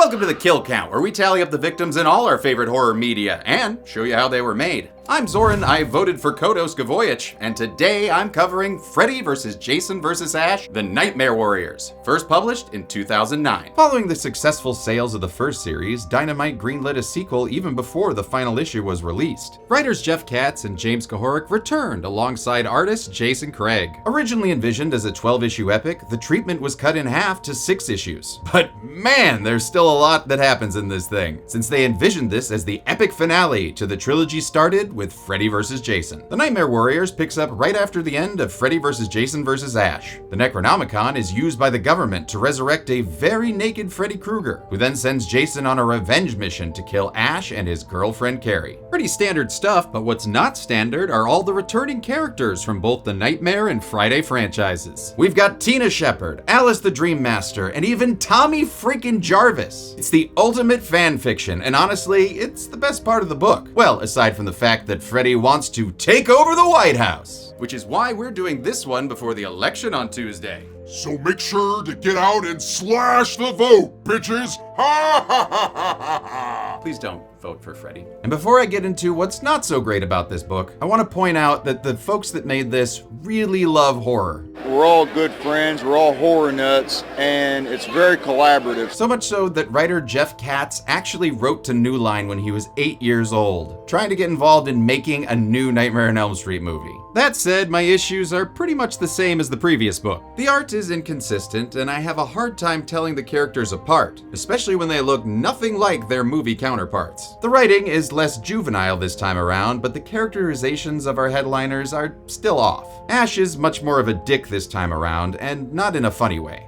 Welcome to the Kill Count, where we tally up the victims in all our favorite horror media and show you how they were made. I'm Zoran, I voted for Gvojic, and today I'm covering Freddy vs. Jason vs. Ash, The Nightmare Warriors, first published in 2009. Following the successful sales of the first series, Dynamite greenlit a sequel even before the final issue was released. Writers Jeff Katz and James Gvojic returned alongside artist Jason Craig. Originally envisioned as a 12-issue epic, the treatment was cut in half to 6 issues. But man, there's still a lot that happens in this thing, since they envisioned this as the epic finale to the trilogy started with Freddy vs. Jason. The Nightmare Warriors picks up right after the end of Freddy vs. Jason vs. Ash. The Necronomicon is used by the government to resurrect a very naked Freddy Krueger, who then sends Jason on a revenge mission to kill Ash and his girlfriend Carrie. Pretty standard stuff, but what's not standard are all the returning characters from both the Nightmare and Friday franchises. We've got Tina Shepard, Alice the Dream Master, and even Tommy freaking Jarvis. It's the ultimate fan fiction, and honestly, it's the best part of the book. Well, aside from the fact that Freddy wants to take over the White House, which is why we're doing this one before the election on Tuesday. So make sure to get out and slash the vote, bitches! Ha ha ha ha ha ha! Please don't vote for Freddy. And before I get into what's not so great about this book, I want to point out that the folks that made this really love horror. We're all good friends, we're all horror nuts, and it's very collaborative. So much so that writer Jeff Katz actually wrote to New Line when he was 8 years old, trying to get involved in making a new Nightmare on Elm Street movie. That said, my issues are pretty much the same as the previous book. The art is inconsistent, and I have a hard time telling the characters apart, especially when they look nothing like their movie counterparts. The writing is less juvenile this time around, but the characterizations of our headliners are still off. Ash is much more of a dick this time around, and not in a funny way.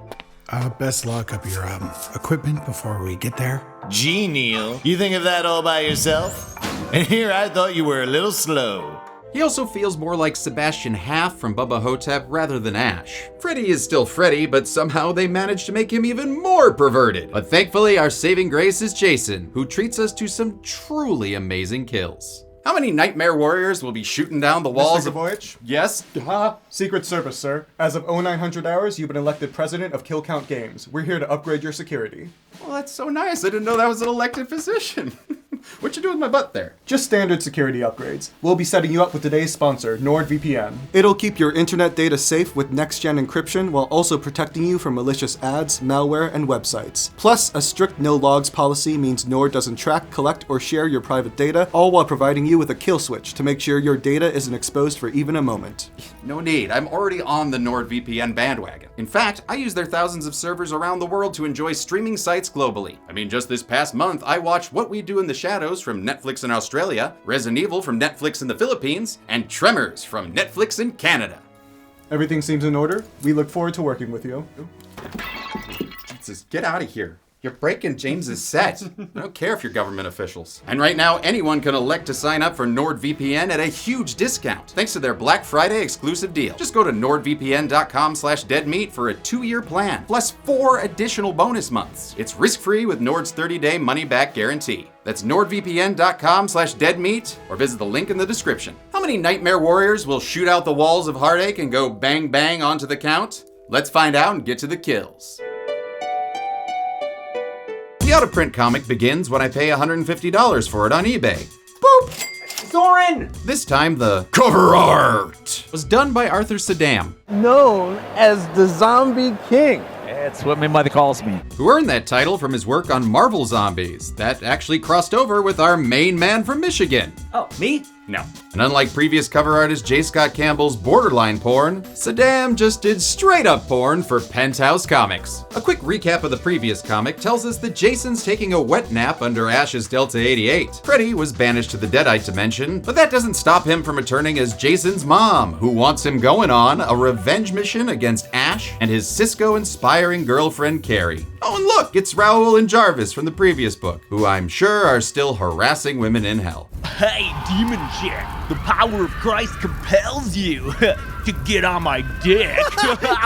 Best lock up your equipment before we get there. Gee, Neil, you think of that all by yourself? And here I thought you were a little slow. He also feels more like Sebastian Haff from Bubba Hotep rather than Ash. Freddy is still Freddy, but somehow they managed to make him even more perverted. But thankfully, our saving grace is Jason, who treats us to some truly amazing kills. How many Nightmare Warriors will be shooting down the walls Mr. Gvojic? Yes? Secret Service, sir. As of 0900 hours, you've been elected president of Kill Count Games. We're here to upgrade your security. Well, that's so nice. I didn't know that was an elected position. What you doing with my butt there? Just standard security upgrades. We'll be setting you up with today's sponsor, NordVPN. It'll keep your internet data safe with next-gen encryption while also protecting you from malicious ads, malware, and websites. Plus, a strict no-logs policy means Nord doesn't track, collect, or share your private data, all while providing you with a kill switch to make sure your data isn't exposed for even a moment. No need. I'm already on the NordVPN bandwagon. In fact, I use their thousands of servers around the world to enjoy streaming sites globally. I mean, just this past month, I watched What We Do in the Shadows from Netflix in Australia, Resident Evil from Netflix in the Philippines, and Tremors from Netflix in Canada. Everything seems in order. We look forward to working with you. Jesus, get out of here. You're breaking James's set. I don't care if you're government officials. And right now, anyone can elect to sign up for NordVPN at a huge discount, thanks to their Black Friday exclusive deal. Just go to nordvpn.com/deadmeat for a 2-year plan, plus 4 additional bonus months. It's risk-free with Nord's 30-day money-back guarantee. That's nordvpn.com/deadmeat, or visit the link in the description. How many Nightmare Warriors will shoot out the walls of heartache and go bang bang onto the count? Let's find out and get to the kills. The out-of-print comic begins when I pay $150 for it on eBay. Boop! Zoran! This time the cover art was done by Arthur Saddam, Known as the Zombie King. That's what my mother calls me. who earned that title from his work on Marvel Zombies. That actually crossed over with our main man from Michigan. Oh, me? No. And unlike previous cover artist J. Scott Campbell's borderline porn, Saddam just did straight up porn for Penthouse Comics. A quick recap of the previous comic tells us that Jason's taking a wet nap under Ash's Delta 88. Freddy was banished to the Deadite dimension, but that doesn't stop him from returning as Jason's mom, who wants him going on a revenge mission against Ash and his Cisco-inspiring girlfriend Carrie. Oh, and look, it's Raoul and Jarvis from the previous book, who I'm sure are still harassing women in hell. Hey, Demon Chick, the power of Christ compels you to get on my dick.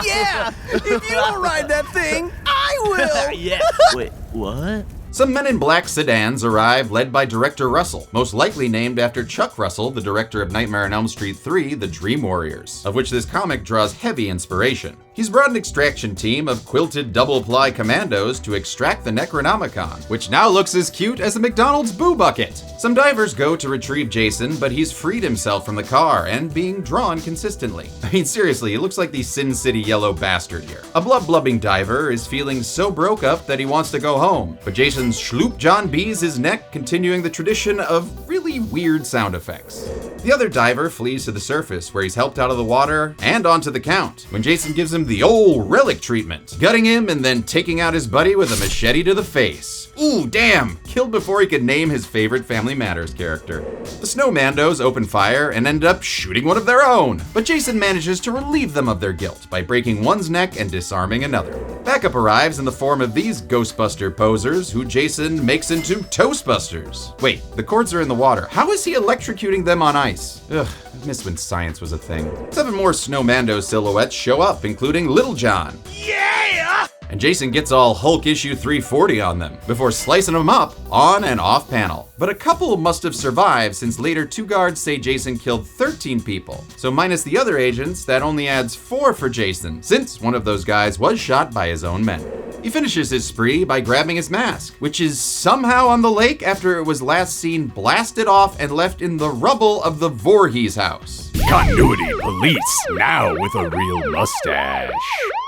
Yeah, if you don't ride that thing, I will. Yeah. Wait, what? Some Men in Black sedans arrive led by director Russell, most likely named after Chuck Russell, the director of Nightmare on Elm Street 3, The Dream Warriors, of which this comic draws heavy inspiration. He's brought an extraction team of quilted double-ply commandos to extract the Necronomicon, which now looks as cute as a McDonald's Boo Bucket. Some divers go to retrieve Jason, but he's freed himself from the car and being drawn consistently. I mean, seriously, he looks like the Sin City yellow bastard here. A blubbing diver is feeling so broke up that he wants to go home, but Jason's schloop John B's his neck, continuing the tradition of really weird sound effects. The other diver flees to the surface, where he's helped out of the water and onto the Count, when Jason gives him the old relic treatment, gutting him and then taking out his buddy with a machete to the face. Ooh, damn! Killed before he could name his favorite Family Matters character. The Snowmandos open fire and end up shooting one of their own, but Jason manages to relieve them of their guilt by breaking one's neck and disarming another. Backup arrives in the form of these Ghostbuster posers, who Jason makes into Toastbusters. Wait, the cords are in the water. How is he electrocuting them on ice? Ugh, I missed when science was a thing. 7 more Snowmando silhouettes show up, including Little John. Yeah! And Jason gets all Hulk issue 340 on them, before slicing them up on and off panel. But a couple must have survived, since later 2 guards say Jason killed 13 people. So minus the other agents, that only adds 4 for Jason, since one of those guys was shot by his own men. He finishes his spree by grabbing his mask, which is somehow on the lake after it was last seen blasted off and left in the rubble of the Voorhees house. Continuity police, now with a real mustache.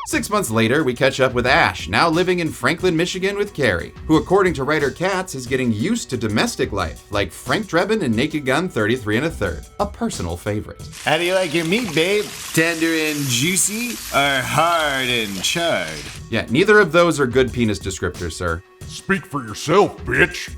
6 months later, we catch up with Ash, now living in Franklin, Michigan with Carrie, who according to writer Katz is getting used to domestic life, like Frank Drebin in Naked Gun 33 1/3, a personal favorite. How do you like your meat, babe? Tender and juicy or hard and charred? Yeah, neither of those are good penis descriptors, sir. Speak for yourself, bitch.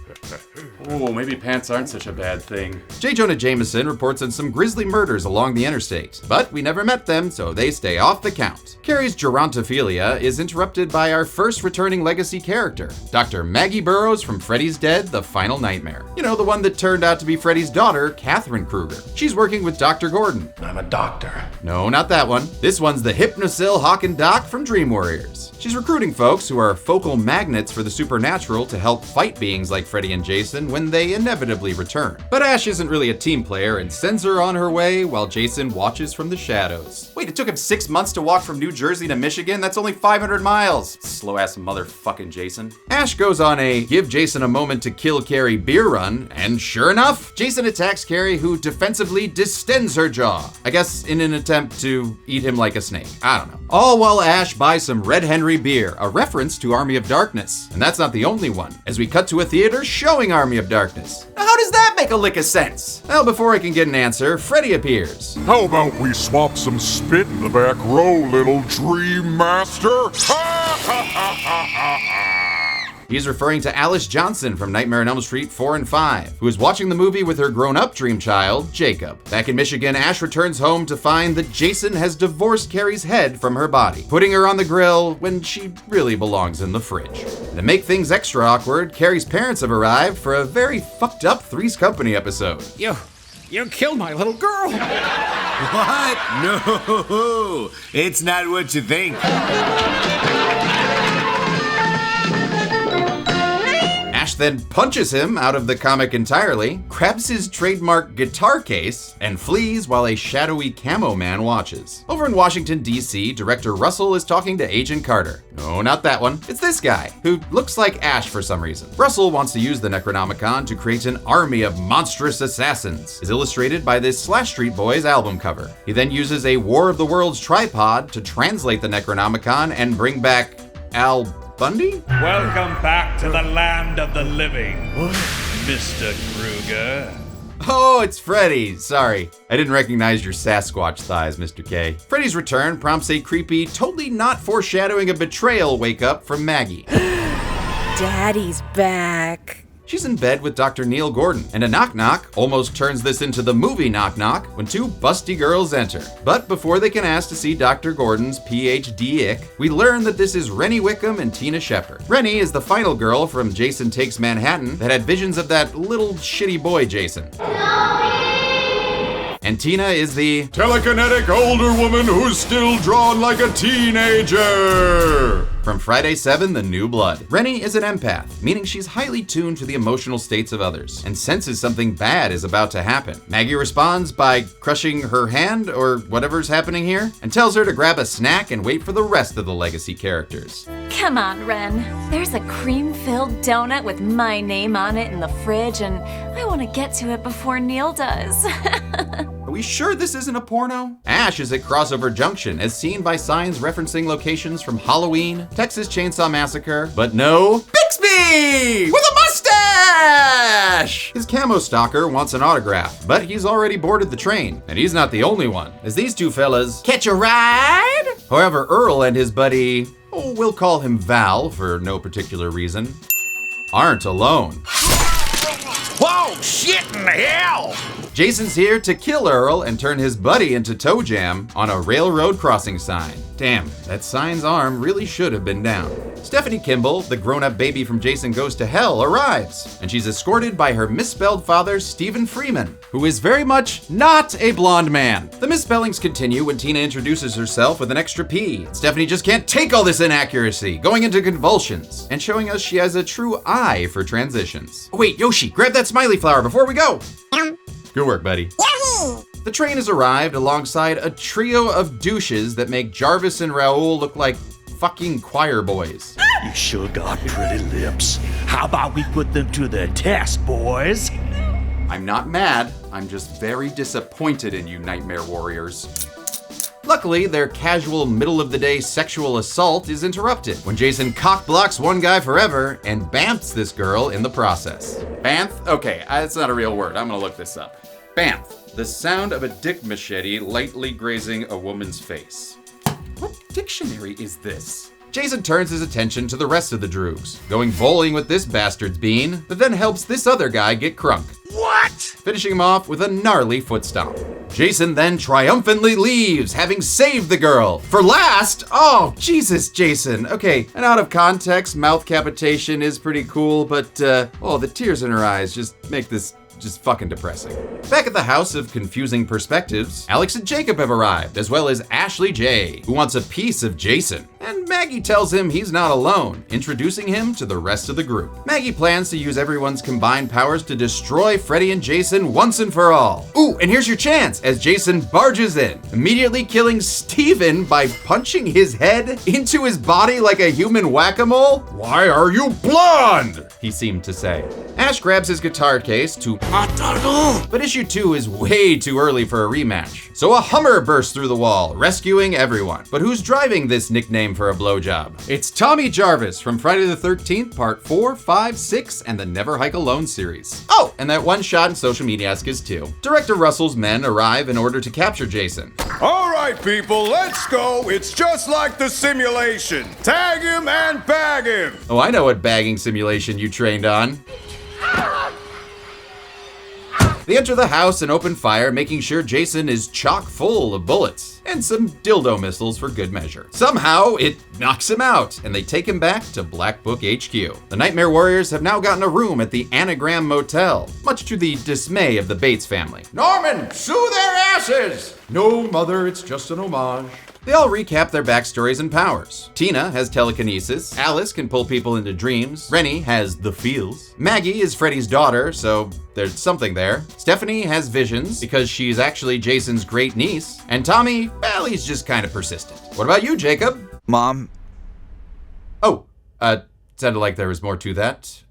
Oh, maybe pants aren't such a bad thing. J. Jonah Jameson reports on some grisly murders along the interstate, but we never met them, so they stay off the count. Carrie's gerontophilia is interrupted by our first returning legacy character, Dr. Maggie Burroughs from Freddy's Dead, The Final Nightmare. You know, the one that turned out to be Freddy's daughter, Catherine Krueger. She's working with Dr. Gordon. I'm a doctor. No, not that one. This one's the Hypnosil Hawk and Doc from Dream Warriors. She's recruiting folks who are focal magnets for the supernatural to help fight beings like Freddy and Jason when they inevitably return. But Ash isn't really a team player and sends her on her way while Jason watches from the shadows. Wait, it took him 6 months to walk from New Jersey to Michigan? That's only 500 miles. Slow-ass motherfucking Jason. Ash goes on a give Jason a moment to kill Carrie beer run, and sure enough, Jason attacks Carrie, who defensively distends her jaw. I guess in an attempt to eat him like a snake. I don't know. All while Ash buys some Red Henry beer, a reference to Army of Darkness. And that's not the only one, as we cut to a theater showing Army of Darkness. Now, how does that make a lick of sense? Well, before I can get an answer, Freddy appears. How about we swap some spit in the back row, little dream master? Ha ha ha ha ha ha! He's referring to Alice Johnson from Nightmare on Elm Street 4 and 5, who is watching the movie with her grown-up dream child, Jacob. Back in Michigan, Ash returns home to find that Jason has divorced Carrie's head from her body, putting her on the grill when she really belongs in the fridge. To make things extra awkward, Carrie's parents have arrived for a very fucked up Three's Company episode. You killed my little girl. What? No, it's not what you think. Ash then punches him out of the comic entirely, grabs his trademark guitar case, and flees while a shadowy camo man watches. Over in Washington, D.C., director Russell is talking to Agent Carter. No, not that one. It's this guy, who looks like Ash for some reason. Russell wants to use the Necronomicon to create an army of monstrous assassins, as illustrated by this Slash Street Boys album cover. He then uses a War of the Worlds tripod to translate the Necronomicon and bring back Al Bundy? Welcome back to the land of the living, Mr. Krueger. Oh, it's Freddy. Sorry. I didn't recognize your Sasquatch thighs, Mr. K. Freddy's return prompts a creepy, totally not foreshadowing a betrayal wake-up from Maggie. Daddy's back. She's in bed with Dr. Neil Gordon, and a knock-knock almost turns this into the movie Knock-Knock when 2 busty girls enter. But before they can ask to see Dr. Gordon's PhD-ick, we learn that this is Rennie Wickham and Tina Shepard. Rennie is the final girl from Jason Takes Manhattan that had visions of that little shitty boy Jason. And Tina is the telekinetic older woman who's still drawn like a teenager. From Friday 7, The New Blood. Rennie is an empath, meaning she's highly tuned to the emotional states of others, and senses something bad is about to happen. Maggie responds by crushing her hand, or whatever's happening here, and tells her to grab a snack and wait for the rest of the legacy characters. Come on, Ren. There's a cream-filled donut with my name on it in the fridge, and I want to get to it before Neil does. Are we sure this isn't a porno? Ash is at Crossover Junction, as seen by signs referencing locations from Halloween, Texas Chainsaw Massacre, but no Bixby with a mustache! His camo stalker wants an autograph, but he's already boarded the train, and he's not the only one, as these two fellas catch a ride? However, Earl and his buddy, we'll call him Val for no particular reason, aren't alone. Whoa, shit in hell! Jason's here to kill Earl and turn his buddy into Toe Jam on a railroad crossing sign. Damn, that sign's arm really should have been down. Stephanie Kimball, the grown-up baby from Jason Goes to Hell, arrives, and she's escorted by her misspelled father, Stephen Freeman, who is very much not a blonde man. The misspellings continue when Tina introduces herself with an extra P. Stephanie just can't take all this inaccuracy, going into convulsions, and showing us she has a true eye for transitions. Oh, wait, Yoshi, grab that smiley flower before we go. Good work, buddy. The train has arrived alongside a trio of douches that make Jarvis and Raoul look like fucking choir boys. You sure got pretty lips. How about we put them to the test, boys? I'm not mad, I'm just very disappointed in you, Nightmare Warriors. Luckily, their casual middle-of-the-day sexual assault is interrupted when Jason cock-blocks one guy forever and bamfs this girl in the process. Bamf? Okay, that's not a real word. I'm gonna look this up. Bamf, the sound of a dick machete lightly grazing a woman's face. What dictionary is this? Jason turns his attention to the rest of the droogs, going bowling with this bastard's bean, that then helps this other guy get crunk. What? Finishing him off with a gnarly foot stomp. Jason then triumphantly leaves, having saved the girl. For last, oh, Jesus, Jason. Okay, an out of context mouth capitation is pretty cool, but, the tears in her eyes just make this just fucking depressing. Back at the House of Confusing Perspectives, Alex and Jacob have arrived, as well as Ashley J, who wants a piece of Jason. And Maggie tells him he's not alone, introducing him to the rest of the group. Maggie plans to use everyone's combined powers to destroy Freddy and Jason once and for all. Ooh, and here's your chance, as Jason barges in, immediately killing Steven by punching his head into his body like a human whack-a-mole. Why are you blonde? He seemed to say. Ash grabs his guitar case to but issue 2 is way too early for a rematch. So a Hummer bursts through the wall, rescuing everyone. But who's driving this nickname for a blowjob? It's Tommy Jarvis from Friday the 13th, Part 4, 5, 6, and the Never Hike Alone series. Oh, and that one shot in Social Mediascus too. Director Russell's men arrive in order to capture Jason. All right, people, let's go. It's just like the simulation. Tag him and bag him. Oh, I know what bagging simulation you trained on. They enter the house and open fire, making sure Jason is chock full of bullets and some dildo missiles for good measure. Somehow, it knocks him out, and they take him back to Black Book HQ. The Nightmare Warriors have now gotten a room at the Anagram Motel, much to the dismay of the Bates family. Norman, sue their asses! No, Mother, it's just an homage. They all recap their backstories and powers. Tina has telekinesis, Alice can pull people into dreams, Rennie has the feels, Maggie is Freddy's daughter, so there's something there, Stephanie has visions because she's actually Jason's great niece, and Tommy, well, he's just kind of persistent. What about you, Jacob? Mom? Sounded like there was more to that.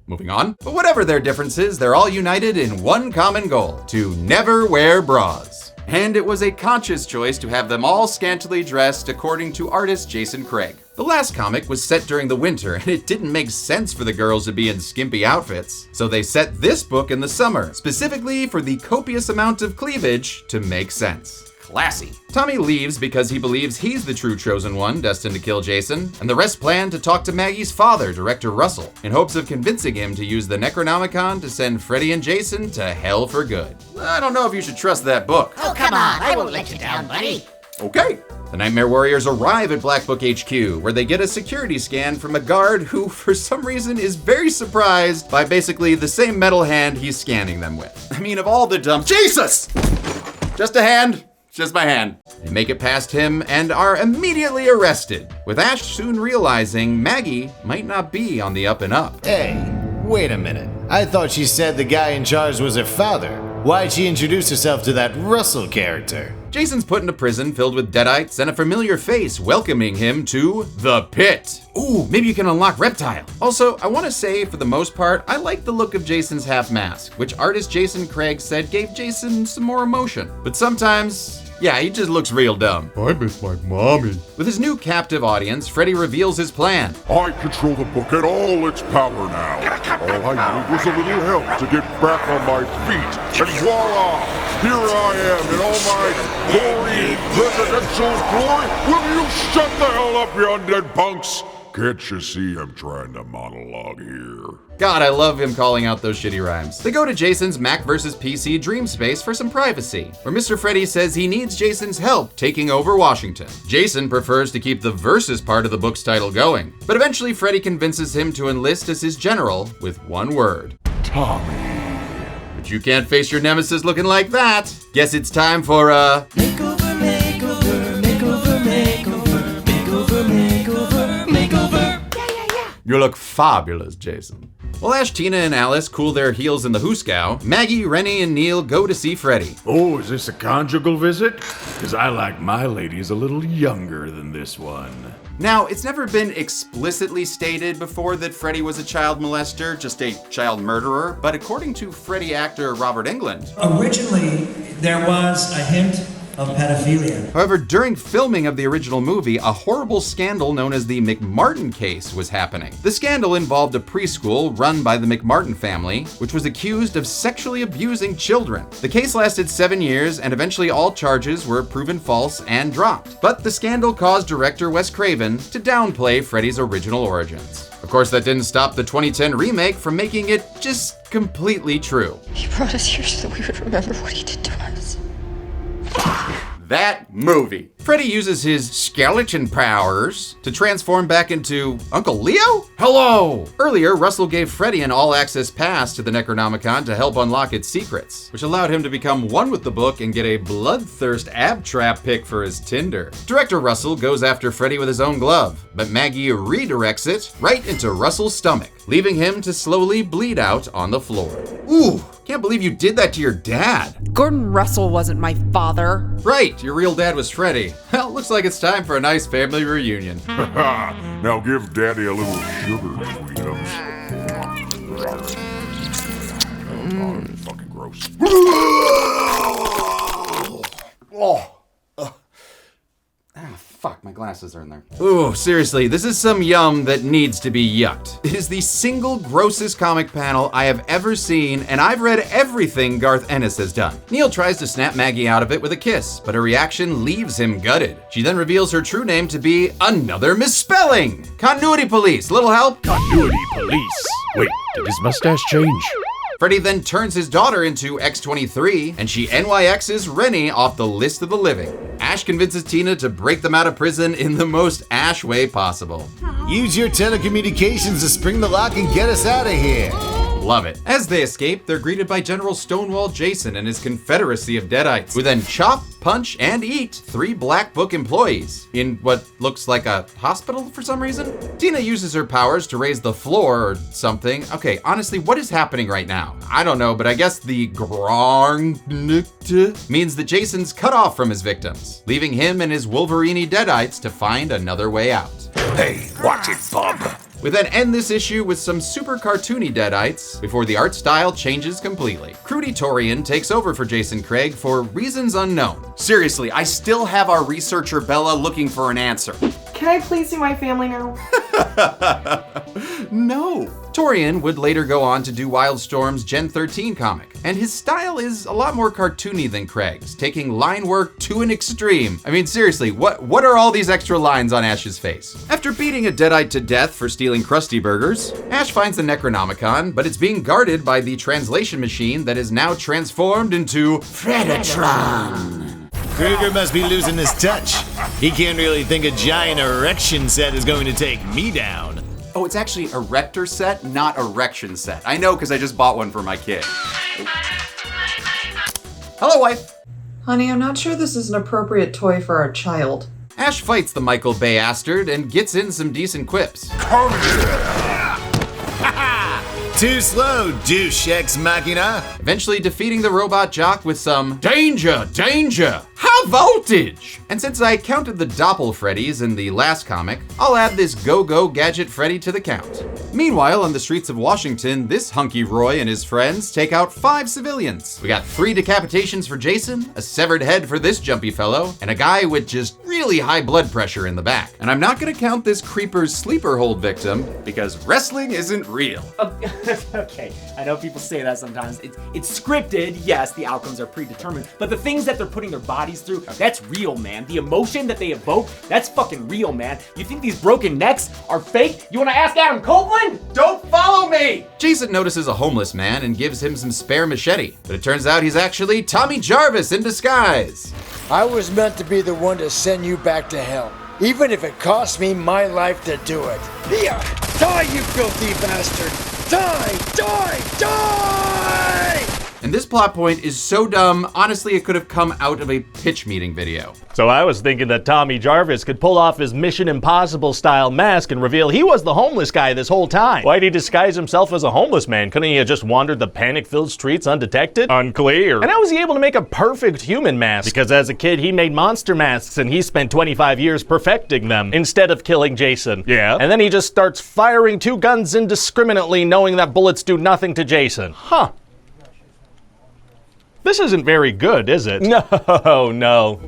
Moving on. But whatever their differences, they're all united in one common goal, to never wear bras. And it was a conscious choice to have them all scantily dressed according to artist Jason Craig. The last comic was set during the winter, and it didn't make sense for the girls to be in skimpy outfits. So they set this book in the summer, specifically for the copious amount of cleavage to make sense. Classy. Tommy leaves because he believes he's the true chosen one destined to kill Jason, and the rest plan to talk to Maggie's father, Director Russell, in hopes of convincing him to use the Necronomicon to send Freddy and Jason to hell for good. I don't know if you should trust that book. Oh, come on, I won't let you down, buddy. Okay. The Nightmare Warriors arrive at Black Book HQ, where they get a security scan from a guard who, for some reason, is very surprised by basically the same metal hand he's scanning them with. I mean, of all the dumb— Jesus! Just a hand. just my hand. They make it past him and are immediately arrested, with Ash soon realizing Maggie might not be on the up and up. Hey, wait a minute. I thought she said the guy in charge was her father. Why'd she introduce herself to that Russell character? Jason's put in a prison filled with deadites and a familiar face welcoming him to the pit. Ooh, maybe you can unlock Reptile. Also, I want to say, for the most part, I like the look of Jason's half mask, which artist Jason Craig said gave Jason some more emotion. But sometimes, yeah, he just looks real dumb. I miss my mommy. With his new captive audience, Freddy reveals his plan. I control the book and all its power now. All I needed was a little help to get back on my feet. And voila! Here I am in all my glory, presidential glory. Will you shut the hell up, you undead punks? Can't you see I'm trying to monologue here? God, I love him calling out those shitty rhymes. They go to Jason's Mac vs. PC dream space for some privacy, where Mr. Freddy says he needs Jason's help taking over Washington. Jason prefers to keep the versus part of the book's title going, but eventually Freddy convinces him to enlist as his general with one word. Tommy. But you can't face your nemesis looking like that. Guess it's time for a... Makeover, makeover, makeover, makeover, makeover, makeover, makeover. Yeah. You look fabulous, Jason. While Ash, Tina, and Alice cool their heels in the hoosegow, Maggie, Rennie, and Neil go to see Freddy. Oh, is this a conjugal visit? Because I like my ladies a little younger than this one. Now, it's never been explicitly stated before that Freddy was a child molester, just a child murderer, but according to Freddy actor Robert Englund, originally there was a hint of pedophilia. However, during filming of the original movie, a horrible scandal known as the McMartin case was happening. The scandal involved a preschool run by the McMartin family, which was accused of sexually abusing children. The case lasted 7 years, and eventually all charges were proven false and dropped. But the scandal caused director Wes Craven to downplay Freddy's original origins. Of course, that didn't stop the 2010 remake from making it just completely true. He brought us here so that we would remember what he did to us. That movie. Freddy uses his skeleton powers to transform back into Uncle Leo? Hello! Earlier, Russell gave Freddy an all-access pass to the Necronomicon to help unlock its secrets, which allowed him to become one with the book and get a bloodthirst ab trap pick for his Tinder. Director Russell goes after Freddy with his own glove, but Maggie redirects it right into Russell's stomach, leaving him to slowly bleed out on the floor. Ooh! Can't believe you did that to your dad. Gordon Russell wasn't my father. Right, your real dad was Freddy. Well, looks like it's time for a nice family reunion. Now give Daddy a little sugar, sweetums. Fucking gross. Fuck, my glasses are in there. Ooh, seriously, this is some yum that needs to be yucked. It is the single grossest comic panel I have ever seen, and I've read everything Garth Ennis has done. Neil tries to snap Maggie out of it with a kiss, but her reaction leaves him gutted. She then reveals her true name to be another misspelling. Continuity police, little help? Continuity police? Wait, did his mustache change? Freddy then turns his daughter into X-23, and she NYX's Rennie off the list of the living. Ash convinces Tina to break them out of prison in the most Ash way possible. Use your telecommunications to spring the lock and get us out of here. Love it. As they escape, they're greeted by General Stonewall Jason and his confederacy of deadites, who then chop, punch, and eat 3 Black Book employees in what looks like a hospital for some reason. Tina uses her powers to raise the floor or something. Okay, honestly, what is happening right now? I don't know, but I guess the grong means that Jason's cut off from his victims, leaving him and his Wolverine deadites to find another way out. Hey, watch it, bub. We then end this issue with some super cartoony deadites before the art style changes completely. Crudy Torian takes over for Jason Craig for reasons unknown. Seriously, I still have our researcher Bella looking for an answer. Can I please see my family now? No. Torian would later go on to do Wildstorm's Gen 13 comic, and his style is a lot more cartoony than Craig's, taking line work to an extreme. I mean, seriously, what are all these extra lines on Ash's face? After beating a deadite to death for stealing Krusty Burgers, Ash finds the Necronomicon, but it's being guarded by the translation machine that is now transformed into Predatron. Kruger must be losing his touch. He can't really think a giant erection set is going to take me down. Oh, it's actually erector set, not erection set. I know, because I just bought one for my kid. Hello, wife. Honey, I'm not sure this is an appropriate toy for our child. Ash fights the Michael Bay Astard and gets in some decent quips. Come here! Too slow, douche ex machina. Eventually defeating the robot jock with some danger, danger, high voltage. And since I counted the Doppel Freddys in the last comic, I'll add this go-go gadget Freddy to the count. Meanwhile, on the streets of Washington, this hunky Roy and his friends take out 5 civilians. We got 3 decapitations for Jason, a severed head for this jumpy fellow, and a guy with just really high blood pressure in the back. And I'm not gonna count this creeper's sleeper hold victim, because wrestling isn't real. Okay, I know people say that sometimes. It's scripted, yes, the outcomes are predetermined, but the things that they're putting their bodies through, that's real, man. The emotion that they evoke, that's fucking real, man. You think these broken necks are fake? You wanna ask Adam Copeland? Don't follow me! Jason notices a homeless man and gives him some spare machete, but it turns out he's actually Tommy Jarvis in disguise. I was meant to be the one to send you back to hell, even if it cost me my life to do it. Yeah, die, you filthy bastard! Die! Die! Die! And this plot point is so dumb, honestly it could have come out of a pitch meeting video. So I was thinking that Tommy Jarvis could pull off his Mission Impossible style mask and reveal he was the homeless guy this whole time. Why'd he disguise himself as a homeless man? Couldn't he have just wandered the panic-filled streets undetected? Unclear. And how was he able to make a perfect human mask? Because as a kid he made monster masks and he spent 25 years perfecting them instead of killing Jason. Yeah. And then he just starts firing 2 guns indiscriminately knowing that bullets do nothing to Jason. Huh. This isn't very good, is it? No.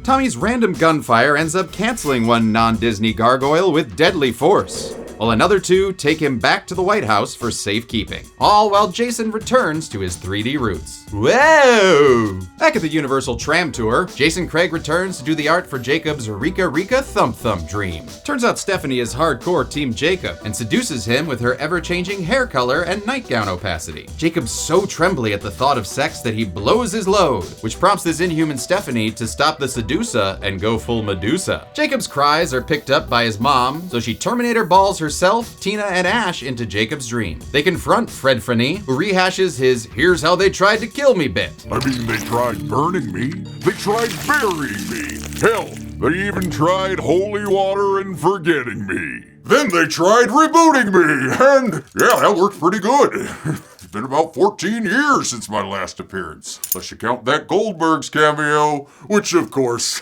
Tommy's random gunfire ends up canceling one non-Disney gargoyle with deadly force, while another 2 take him back to the White House for safekeeping. All while Jason returns to his 3D roots. Whoa! Back at the Universal Tram Tour, Jason Craig returns to do the art for Jacob's Rika Rika Thump Thump dream. Turns out Stephanie is hardcore Team Jacob and seduces him with her ever-changing hair color and nightgown opacity. Jacob's so trembly at the thought of sex that he blows his load, which prompts this inhuman Stephanie to stop the seducer and go full Medusa. Jacob's cries are picked up by his mom, so she Terminator balls herself, Tina, and Ash into Jacob's dream. They confront Fred Frenny, who rehashes his "here's how they tried to kill me" bit. I mean, they tried burning me. They tried burying me. Hell, they even tried holy water and forgetting me. Then they tried rebooting me, and yeah, that worked pretty good. It's been about 14 years since my last appearance, unless you count that Goldberg's cameo, which of course,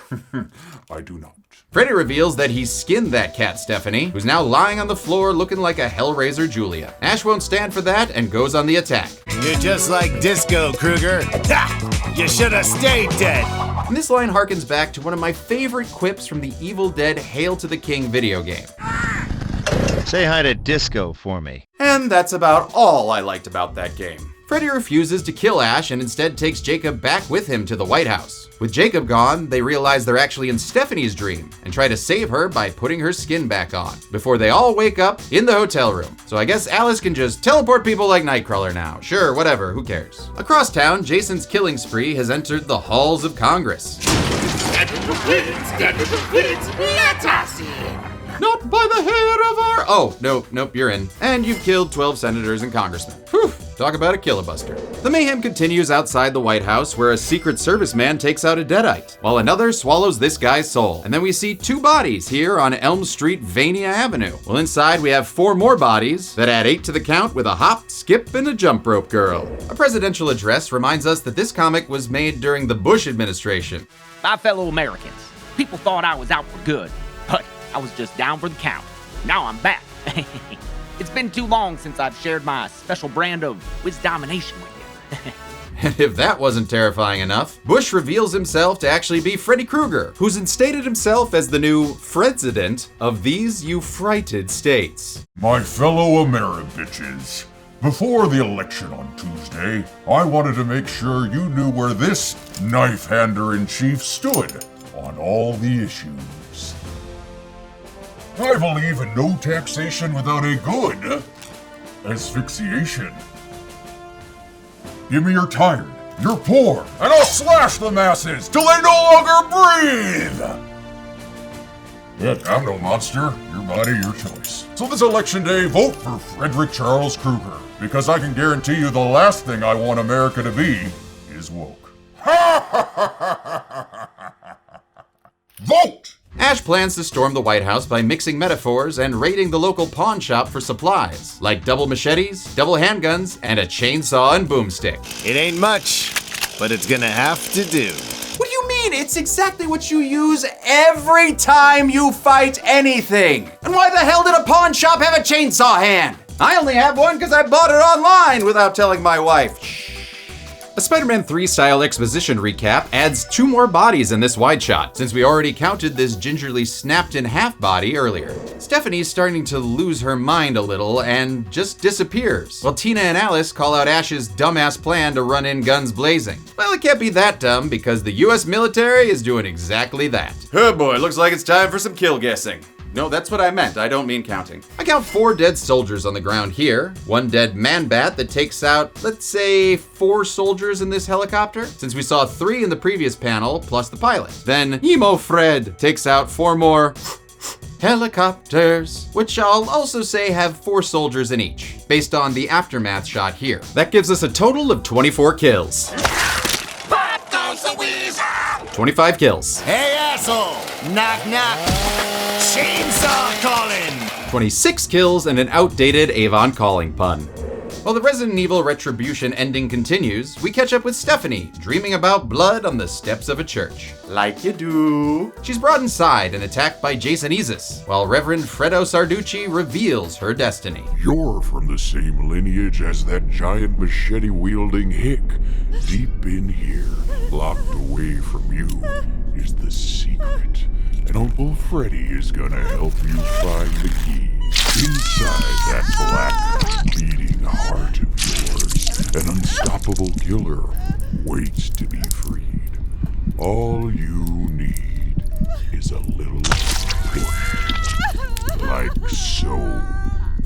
I do not. Freddy reveals that he skinned that cat Stephanie, who's now lying on the floor looking like a Hellraiser Julia. Ash won't stand for that and goes on the attack. You're just like Disco, Kruger. Ha! You should have stayed dead. And this line harkens back to one of my favorite quips from the Evil Dead Hail to the King video game. Say hi to Disco for me. And that's about all I liked about that game. Freddy refuses to kill Ash and instead takes Jacob back with him to the White House. With Jacob gone, they realize they're actually in Stephanie's dream and try to save her by putting her skin back on, before they all wake up in the hotel room. So I guess Alice can just teleport people like Nightcrawler now. Sure, whatever, who cares? Across town, Jason's killing spree has entered the halls of Congress. Let us in. Not by the hair of our... Oh, nope, you're in. And you've killed 12 senators and congressmen. Whew, talk about a killabuster. The mayhem continues outside the White House, where a Secret Service man takes out a deadite, while another swallows this guy's soul. And then we see 2 bodies here on Elm Street, Vania Avenue. Well, inside we have 4 more bodies that add 8 to the count with a hop, skip, and a jump rope girl. A presidential address reminds us that this comic was made during the Bush administration. My fellow Americans, people thought I was out for good, but I was just down for the count. Now I'm back. It's been too long since I've shared my special brand of wisdomination with you. And if that wasn't terrifying enough, Bush reveals himself to actually be Freddy Krueger, who's instated himself as the new President of these Euphrited states. My fellow Ameribitches, before the election on Tuesday, I wanted to make sure you knew where this knife-hander-in-chief stood on all the issues. I believe in no taxation without a good asphyxiation. Give me your tired, your poor, and I'll slash the masses till they no longer breathe! Yeah, I'm no monster. Your body, your choice. So this election day, vote for Frederick Charles Krueger, because I can guarantee you the last thing I want America to be is woke. Ha ha! Vote! Ash plans to storm the White House by mixing metaphors and raiding the local pawn shop for supplies, like double machetes, double handguns, and a chainsaw and boomstick. It ain't much, but it's gonna have to do. What do you mean? It's exactly what you use every time you fight anything. And why the hell did a pawn shop have a chainsaw hand? I only have one because I bought it online without telling my wife. A Spider-Man 3 style exposition recap adds 2 more bodies in this wide shot, since we already counted this gingerly snapped in half body earlier. Stephanie's starting to lose her mind a little and just disappears, while Tina and Alice call out Ash's dumbass plan to run in guns blazing. Well, it can't be that dumb because the US military is doing exactly that. Oh boy, looks like it's time for some kill guessing. No, that's what I meant. I don't mean counting. I count 4 dead soldiers on the ground here, 1 dead man-bat that takes out, let's say, 4 soldiers in this helicopter, since we saw 3 in the previous panel, plus the pilot. Then Emo Fred takes out 4 more helicopters, which I'll also say have 4 soldiers in each, based on the aftermath shot here. That gives us a total of 24 kills. 25 kills. Hey, asshole! Knock, knock. Chainsaw calling! 26 kills and an outdated Avon calling pun. While the Resident Evil Retribution ending continues, we catch up with Stephanie, dreaming about blood on the steps of a church. Like you do. She's brought inside and attacked by Jason Isis, while Reverend Fredo Sarducci reveals her destiny. You're from the same lineage as that giant machete-wielding hick. Deep in here, locked away from you, is the secret. And Uncle Freddy is gonna help you find the key. Inside that black, beating heart of yours, an unstoppable killer waits to be freed. All you need is a little push. Like so.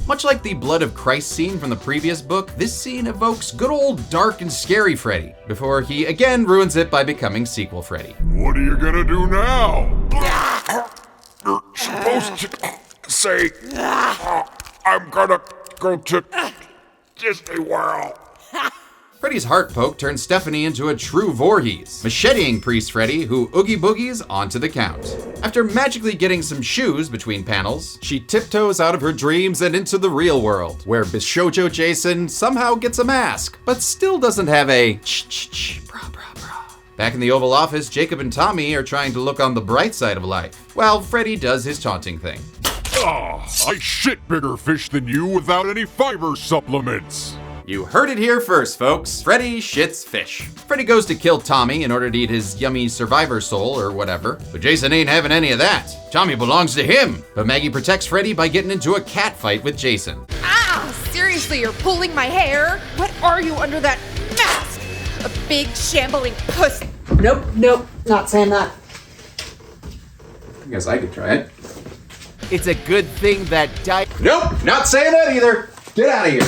Much like the Blood of Christ scene from the previous book, this scene evokes good old dark and scary Freddy, before he again ruins it by becoming sequel Freddy. What are you gonna do now? You're supposed to say, I'm gonna go to Disney World. Freddy's heart poke turns Stephanie into a true Voorhees, macheteing Priest Freddy, who oogie boogies onto the count. After magically getting some shoes between panels, she tiptoes out of her dreams and into the real world, where Bishojo Jason somehow gets a mask, but still doesn't have a bra. Back in the Oval Office, Jacob and Tommy are trying to look on the bright side of life, while Freddy does his taunting thing. I shit bigger fish than you without any fiber supplements. You heard it here first, folks. Freddy shits fish. Freddy goes to kill Tommy in order to eat his yummy survivor soul or whatever, but Jason ain't having any of that. Tommy belongs to him, but Maggie protects Freddy by getting into a cat fight with Jason. Ah, seriously, you're pulling my hair? What are you under that mask? A big shambling puss. Nope, not saying that. I guess I could try it. It's a good thing that Nope, not saying that either. Get out of here.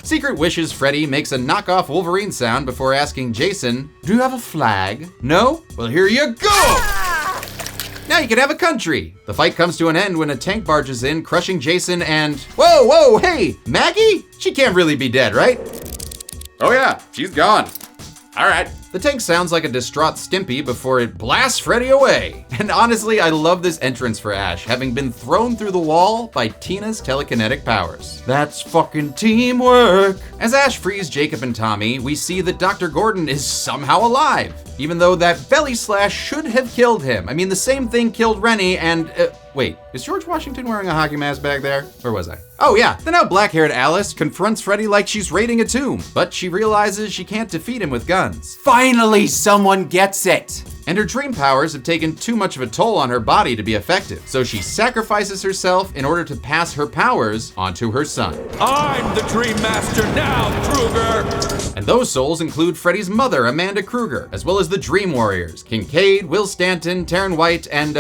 Secret Wishes Freddy makes a knockoff Wolverine sound before asking Jason, do you have a flag? No? Well, here you go! Now you can have a country. The fight comes to an end when a tank barges in, crushing Jason and... Whoa, hey, Maggie? She can't really be dead, right? Oh yeah, she's gone. All right. The tank sounds like a distraught Stimpy before it blasts Freddy away. And honestly, I love this entrance for Ash, having been thrown through the wall by Tina's telekinetic powers. That's fucking teamwork. As Ash frees Jacob and Tommy, we see that Dr. Gordon is somehow alive, even though that belly slash should have killed him. I mean, the same thing killed Rennie and, wait, is George Washington wearing a hockey mask back there? Where was I? Oh yeah, then now black-haired Alice confronts Freddy like she's raiding a tomb, but she realizes she can't defeat him with guns. Finally, someone gets it! And her dream powers have taken too much of a toll on her body to be effective, so she sacrifices herself in order to pass her powers onto her son. I'm the Dream Master now, Kruger! And those souls include Freddy's mother, Amanda Kruger, as well as the Dream Warriors, Kincaid, Will Stanton, Taryn White, and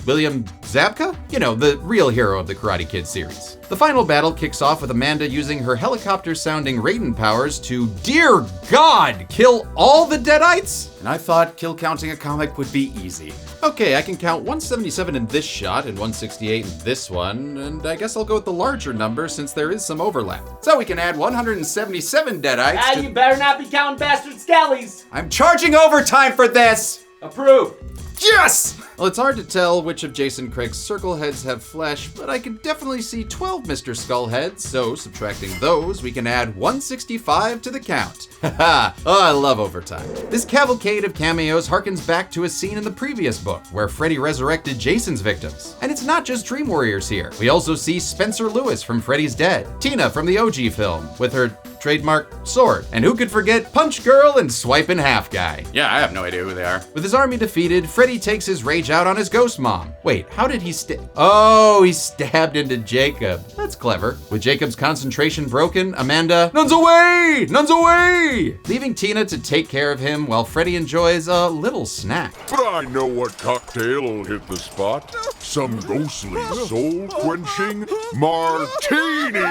William Zabka? You know, the real hero of the Karate Kid series. The final battle kicks off with Amanda using her helicopter-sounding Raiden powers to, dear God, kill all the Deadites? And I thought kill counting a comic would be easy. Okay, I can count 177 in this shot and 168 in this one, and I guess I'll go with the larger number since there is some overlap. So we can add 177 Deadites to... You better not be counting bastard skellies! I'm charging overtime for this! Approved. Yes! Well, it's hard to tell which of Jason Craig's circle heads have flesh, but I can definitely see 12 Mr. Skull heads, so subtracting those, we can add 165 to the count. Haha, oh, I love overtime. This cavalcade of cameos harkens back to a scene in the previous book, where Freddy resurrected Jason's victims. And it's not just Dream Warriors here. We also see Spencer Lewis from Freddy's Dead, Tina from the OG film, with her trademark sword, and who could forget Punch Girl and Swipe in Half Guy? Yeah, I have no idea who they are. With his army defeated, Freddy takes his rage out on his ghost mom. Wait, how did he Oh, he stabbed into Jacob. That's clever. With Jacob's concentration broken, Amanda, nuns away! Nuns away! Leaving Tina to take care of him while Freddy enjoys a little snack. But I know what cocktail'll hit the spot. Some ghostly, soul-quenching martini!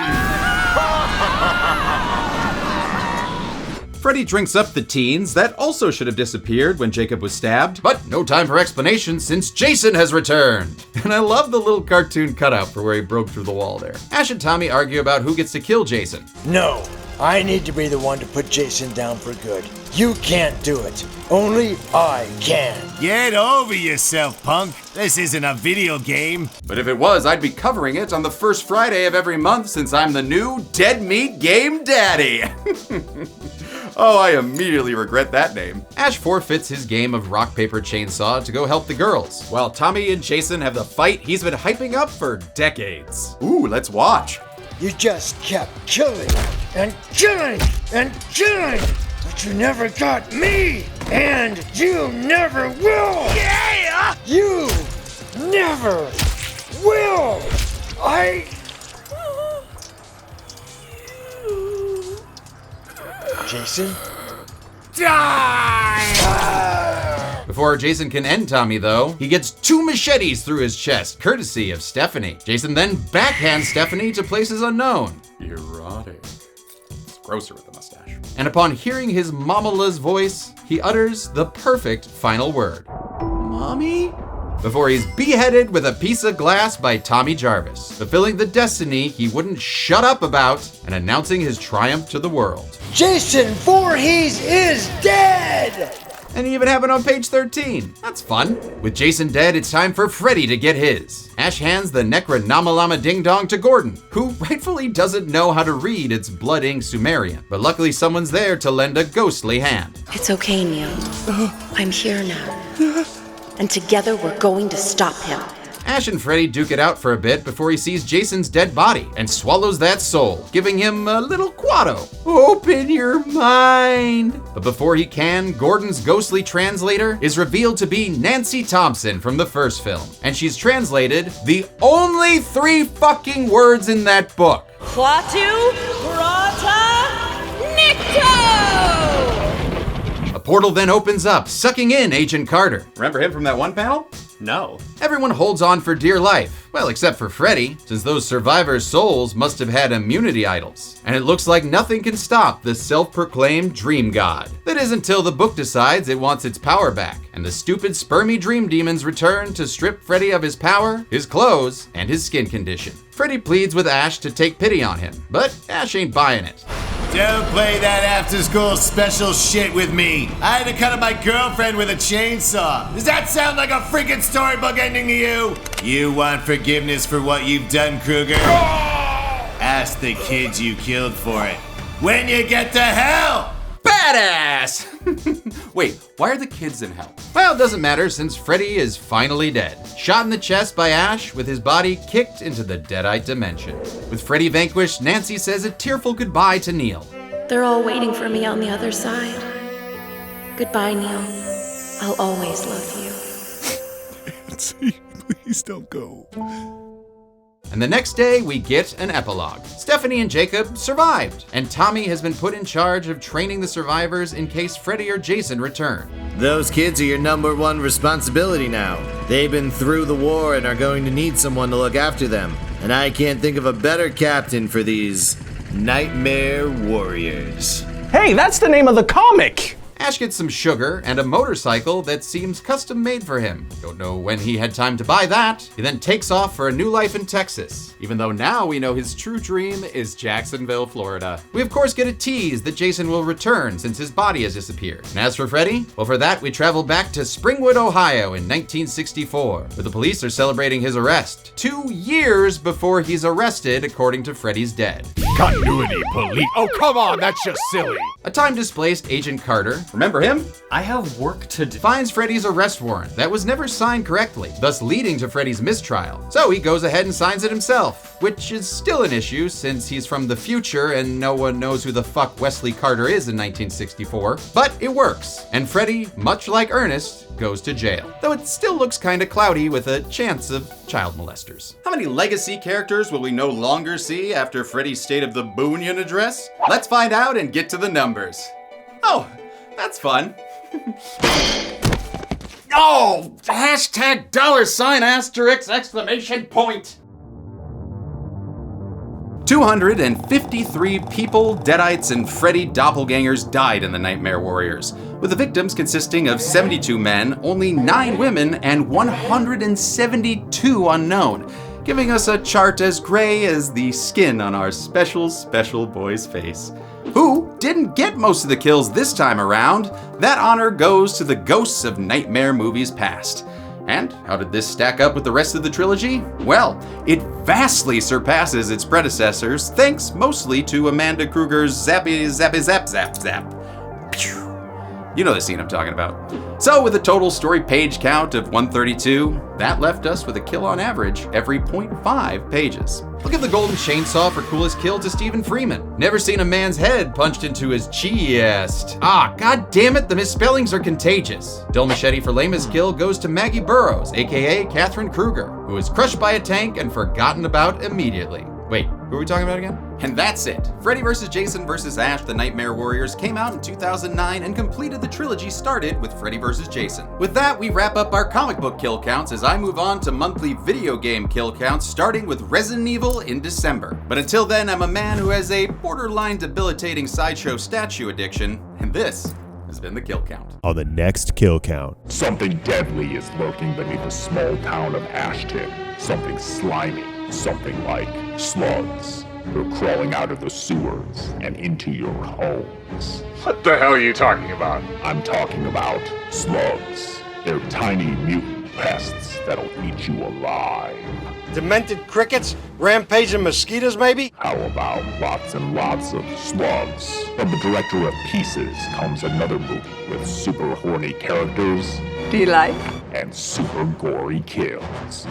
Freddy drinks up the teens that also should have disappeared when Jacob was stabbed, but no time for explanation since Jason has returned. And I love the little cartoon cutout for where he broke through the wall there. Ash and Tommy argue about who gets to kill Jason. No, I need to be the one to put Jason down for good. You can't do it. Only I can. Get over yourself, punk. This isn't a video game. But if it was, I'd be covering it on the first Friday of every month since I'm the new Dead Meat Game Daddy. Oh, I immediately regret that name. Ash forfeits his game of rock, paper, chainsaw to go help the girls, while Tommy and Jason have the fight he's been hyping up for decades. Ooh, let's watch. You just kept killing and killing and killing, but you never got me, and you never will. Yeah! You never will. Jason? Die! Before Jason can end Tommy, though, he gets 2 machetes through his chest, courtesy of Stephanie. Jason then backhands Stephanie to places unknown. Erotic. It's grosser with the mustache. And upon hearing his mamala's voice, he utters the perfect final word. Mommy? Before he's beheaded with a piece of glass by Tommy Jarvis, fulfilling the destiny he wouldn't shut up about and announcing his triumph to the world. Jason Voorhees is dead! And he even happened on page 13. That's fun. With Jason dead, it's time for Freddy to get his. Ash hands the Necronomalama Ding Dong to Gordon, who rightfully doesn't know how to read its blood ink Sumerian, but luckily someone's there to lend a ghostly hand. It's okay, Neil. I'm here now. And together we're going to stop him. Ash and Freddy duke it out for a bit before he sees Jason's dead body and swallows that soul, giving him a little Quado. Open your mind. But before he can, Gordon's ghostly translator is revealed to be Nancy Thompson from the first film. And she's translated the only 3 fucking words in that book. Quatu Prata Nikto! A portal then opens up, sucking in Agent Carter. Remember him from that one panel? No. Everyone holds on for dear life. Well, except for Freddy, since those survivors' souls must have had immunity idols. And it looks like nothing can stop the self-proclaimed dream god. That is until the book decides it wants its power back, and the stupid spermy dream demons return to strip Freddy of his power, his clothes, and his skin condition. Freddy pleads with Ash to take pity on him, but Ash ain't buying it. Don't play that after-school special shit with me. I had to cut up my girlfriend with a chainsaw. Does that sound like a freaking storybook ending to you? You want forgiveness for what you've done, Kruger? Ask the kids you killed for it. When you get to hell! Badass! Wait, why are the kids in hell? Well, it doesn't matter since Freddy is finally dead. Shot in the chest by Ash with his body kicked into the Deadite dimension. With Freddy vanquished, Nancy says a tearful goodbye to Neil. They're all waiting for me on the other side. Goodbye, Neil. I'll always love you. Nancy, please don't go. And the next day, we get an epilogue. Stephanie and Jacob survived, and Tommy has been put in charge of training the survivors in case Freddy or Jason return. Those kids are your #1 responsibility now. They've been through the war and are going to need someone to look after them. And I can't think of a better captain for these Nightmare Warriors. Hey, that's the name of the comic! Ash gets some sugar and a motorcycle that seems custom made for him. Don't know when he had time to buy that. He then takes off for a new life in Texas, even though now we know his true dream is Jacksonville, Florida. We of course get a tease that Jason will return since his body has disappeared. And as for Freddy, well, for that we travel back to Springwood, Ohio in 1964, where the police are celebrating his arrest. 2 years before he's arrested, according to Freddy's dead. Continuity police. Oh, come on, that's just silly. A time-displaced Agent Carter, remember him? I have work to do. Finds Freddy's arrest warrant that was never signed correctly, thus leading to Freddy's mistrial. So he goes ahead and signs it himself, which is still an issue since he's from the future and no one knows who the fuck Wesley Carter is in 1964. But it works, and Freddy, much like Ernest, goes to jail. Though it still looks kinda cloudy with a chance of child molesters. How many legacy characters will we no longer see after Freddy's State of the Boonion address? Let's find out and get to the numbers. Oh, that's fun. Oh, hashtag $! 253 people, Deadites, and Freddy doppelgangers died in the Nightmare Warriors, with the victims consisting of 72 men, only 9 women, and 172 unknown, giving us a chart as gray as the skin on our special boy's face. Who didn't get most of the kills this time around? That honor goes to the ghosts of nightmare movies past. And how did this stack up with the rest of the trilogy? Well, it vastly surpasses its predecessors, thanks mostly to Amanda Kruger's zappy zappy zap zap zap. Pew. You know the scene I'm talking about. So with a total story page count of 132, that left us with a kill on average every 0.5 pages. We'll give the golden chainsaw for coolest kill to Stephen Freeman. Never seen a man's head punched into his chest. Ah, god damn it, the misspellings are contagious. Dill Machete for lamest kill goes to Maggie Burrows, aka Catherine Kruger, who was crushed by a tank and forgotten about immediately. Wait, who are we talking about again? And that's it. Freddy vs. Jason vs. Ash, The Nightmare Warriors came out in 2009 and completed the trilogy started with Freddy vs. Jason. With that, we wrap up our comic book kill counts as I move on to monthly video game kill counts, starting with Resident Evil in December. But until then, I'm a man who has a borderline debilitating sideshow statue addiction, and this has been the kill count. On the next kill count. Something deadly is lurking beneath the small town of Ashton. Something slimy. Something like slugs. They're crawling out of the sewers and into your homes. What the hell are you talking about? I'm talking about slugs. They're tiny mutant pests that'll eat you alive. Demented crickets? Rampaging mosquitoes, maybe? How about lots and lots of slugs? From the director of Pieces comes another movie with super horny characters. Do you like? And super gory kills.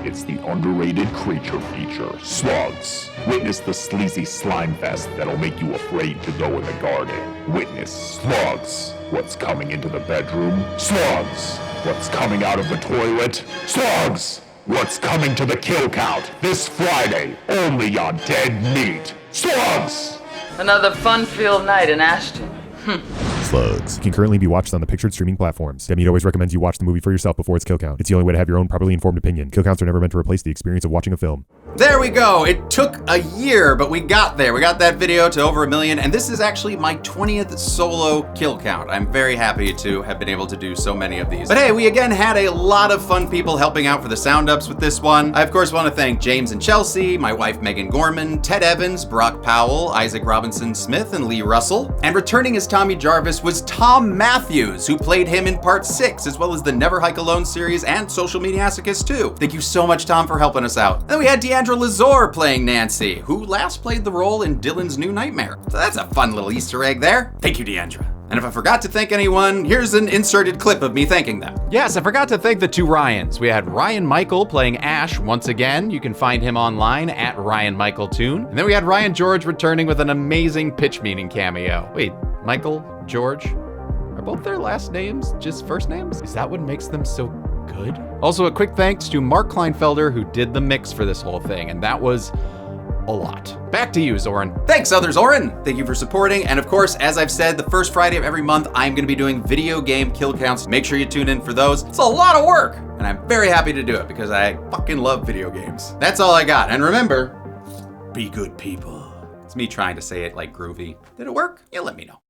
It's the underrated creature feature, Slugs. Witness the sleazy slime fest that'll make you afraid to go in the garden. Witness Slugs. What's coming into the bedroom? Slugs. What's coming out of the toilet? Slugs. What's coming to the kill count this Friday, only on Dead Meat? Slugs. Another fun-filled night in Ashton. Slugs can currently be watched on the pictured streaming platforms. Dead Meat always recommends you watch the movie for yourself before its kill count. It's the only way to have your own properly informed opinion. Kill counts are never meant to replace the experience of watching a film. There we go. It took a year, but we got there. We got that video to over 1 million, and this is actually my 20th solo kill count. I'm very happy to have been able to do so many of these. But hey, we again had a lot of fun people helping out for the sound ups with this one. I of course want to thank James and Chelsea, my wife Megan Gorman, Ted Evans, Brock Powell, Isaac Robinson Smith, and Lee Russell. And returning as Tommy Jarvis was Thom Mathews, who played him in part 6, as well as the Never Hike Alone series and Social Mediasicus 2. Thank you so much, Thom, for helping us out. And then we had Deandra Lazor playing Nancy, who last played the role in Dylan's New Nightmare. So that's a fun little Easter egg there. Thank you, Deandra. And if I forgot to thank anyone, here's an inserted clip of me thanking them. Yes, I forgot to thank the 2 Ryans. We had Ryan Michael playing Ash once again. You can find him online at Ryan Michael Toon. And then we had Ryan George returning with an amazing pitch meeting cameo. Wait, Michael, George? Are both their last names just first names? Is that what makes them so good. Also, a quick thanks to Mark Kleinfelder, who did the mix for this whole thing, and that was a lot. Back to you, Zoran. Thanks, other Zoran. Thank you for supporting. And of course, as I've said, the first Friday of every month, I'm gonna be doing video game kill counts. Make sure you tune in for those. It's a lot of work, and I'm very happy to do it because I fucking love video games. That's all I got. And remember, be good people. It's me trying to say it like groovy. Did it work? You let me know.